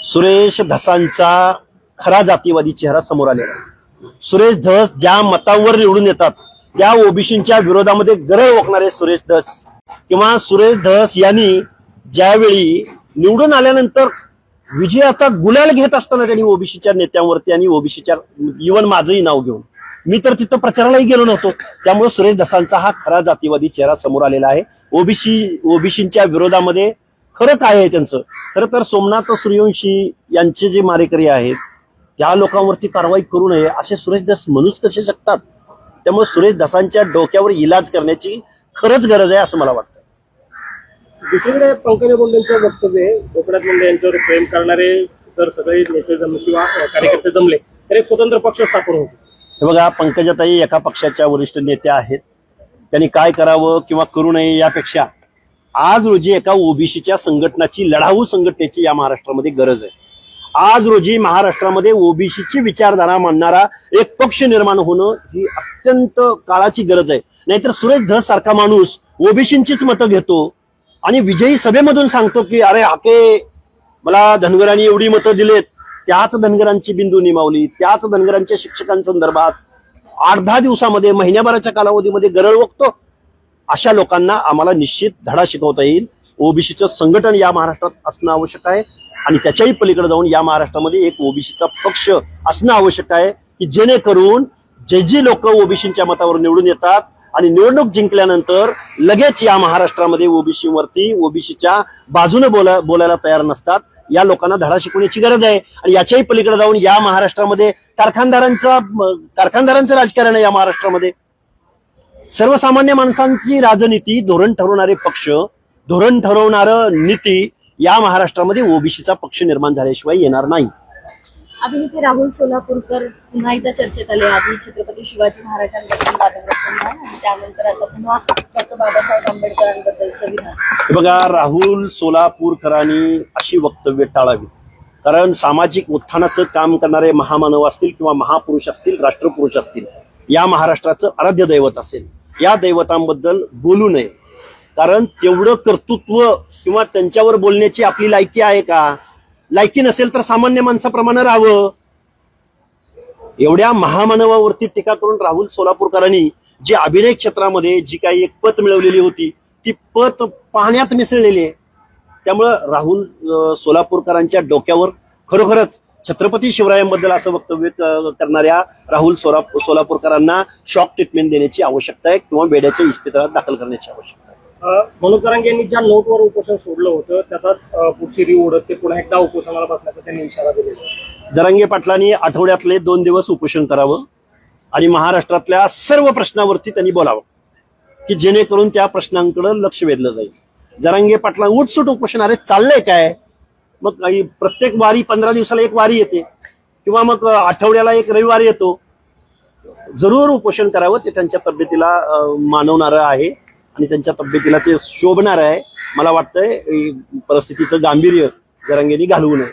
सुरेश धसांचा खरा जातीवादी चेहरा समोर आलेला आहे। सुरेश धस ज्या मतांवर निवडून येतात त्या ओबीसींच्या विरोधामध्ये गरळ ओकणारे सुरेश धस किंवा सुरेश धस यांनी ज्यावेळी निवडून आल्यानंतर विजयाचा गुलाल घेत असताना त्यांनी ओबीसीच्या नेत्यांवरती आणि ओबीसीच्या इव्हन माझंही नाव घेऊन मी तर तिथं प्रचारालाही गेलो नव्हतो। त्यामुळे सुरेश धसांचा हा खरा जातीवादी चेहरा समोर आलेला आहे। ओबीसींच्या विरोधामध्ये खरं काय आहे त्यांचं, खरं तर सोमनाथ सूर्यवंशी यांचे जे मारेकरी आहेत त्या लोकांवरती कारवाई करू नये असे सुरेश धस म्हणूच कसे शकतात। त्यामुळे सुरेश धसांच्या डोक्यावर इलाज करण्याची खरंच गरज आहे असं मला वाटतं। दुसरीकडे पंकजा मुंडेंचं वक्तव्य गोपीनाथ मुंडे यांच्यावर प्रेम करणारे जर सगळे नेते जमले किंवा कार्यकर्ते जमले तर एक स्वतंत्र पक्ष स्थापन होतो। हे बघा, पंकजाताई एका पक्षाच्या वरिष्ठ नेत्या आहेत, त्यांनी काय करावं किंवा करू नये यापेक्षा आज रोजी एका ओबीसीच्या संघटनाची, लढाऊ संघटनेची या महाराष्ट्रामध्ये गरज आहे। आज रोजी महाराष्ट्रामध्ये ओबीसीची विचारधारा मांडणारा एक पक्ष निर्माण होणं ही अत्यंत काळाची गरज आहे। नाहीतर सुरेश धस सारखा माणूस ओबीसींचीच मतं घेतो आणि विजयी सभेमधून सांगतो की अरे हाके मला धनगरांनी एवढी मतं दिलेत, त्याच धनगरांची बिंदू निमावली, त्याच धनगरांच्या शिक्षकांसंदर्भात 8-10 दिवसामध्ये, महिन्याभराच्या कालावधीमध्ये गरळ ओकतो। अशा लोकांना आम्हाला निश्चित धडा शिकवता येईल। ओबीसीचं संघटन या महाराष्ट्रात असणं आवश्यक आहे आणि त्याच्याही पलीकडे जाऊन या महाराष्ट्रामध्ये एक ओबीसीचा पक्ष असणं आवश्यक आहे की जेणेकरून जे लोक ओबीसीच्या मतावर निवडून येतात आणि निवडणूक जिंकल्यानंतर लगेच या महाराष्ट्रामध्ये ओबीसीवरती, ओबीसीच्या बाजूने बोलायला तयार नसतात, या लोकांना धडा शिकवण्याची गरज आहे। आणि याच्याही पलीकडे जाऊन या महाराष्ट्रामध्ये कारखानदारांचं राजकारण आहे। या महाराष्ट्रामध्ये सर्वसामान्य माणसांची राजनीती, धोरण ठरवणारे पक्ष, धोरण ठरवणारं नीती या महाराष्ट्रामध्ये ओबीसीचा पक्ष निर्माण झाल्याशिवाय येणार नाही। अभिनेते राहुल सोलापूरकर पुन्हा एकदा चर्चेत आले। आधी छत्रपती शिवाजी महाराजांबद्दल वादग्रस्त विधान आणि त्यानंतर आता पुन्हा डॉक्टर बाबासाहेब आंबेडकरांबद्दलचं विधान। बघा, राहुल सोलापूरकरांनी अशी वक्तव्य टाळावी, कारण सामाजिक उत्थानाचं काम करणारे महामानव असतील किंवा महापुरुष असतील, राष्ट्रपुरुष असतील, या महाराष्ट्राचं आराध्य दैवत असेल, या दैवतांबद्दल बोलू नये। कारण तेवढं कर्तृत्व किंवा त्यांच्यावर बोलण्याची आपली लायकी आहे का? लायकी नसेल तर सामान्य माणसाप्रमाणे राहावं। एवढ्या महामानवावरती टीका करून राहुल सोलापूरकरांनी जी अभिनय क्षेत्रामध्ये जी काही एक पत मिळवलेली होती ती पत पाण्यात मिसळलेली आहे। त्यामुळं राहुल सोलापूरकरांच्या डोक्यावर खरोखरच छत्रपती शिवरायांबद्दल असं वक्तव्य करणाऱ्या राहुल सोलापूरकरांना शॉक ट्रीटमेंट देण्याची आवश्यकता आहे किंवा बेड्याच्या इस्पितळात दाखल करण्याची आवश्यकता आहे। मनोज जरांगे यांनी ज्या नोटवर उपोषण सोडलं होतं त्याचाच पुढची रिओढत ते पुन्हा एकदा उपोषणाला बसण्याचा त्यांनी इशारा दिलेला। जरांगे पाटलांनी आठवड्यातले 2 दिवस उपोषण करावं आणि महाराष्ट्रातल्या सर्व प्रश्नावरती त्यांनी बोलावं की जेणेकरून त्या प्रश्नांकडे लक्ष वेधलं जाईल। जरांगे पाटला उठसूट उपोषण, अरे चाललंय काय? मग प्रत्येक वारी 15 दिवसाला एक वारी येते किंवा मग आठवड्याला एक रविवार येतो। जरूर उपोषण करावं, ते त्यांच्या तब्येतीला मानवणारं आहे आणि त्यांच्या तब्येतीला ते शोभणार आहे। मला वाटतंय परिस्थितीचं गांभीर्य जरांगेंनी घालवू नये।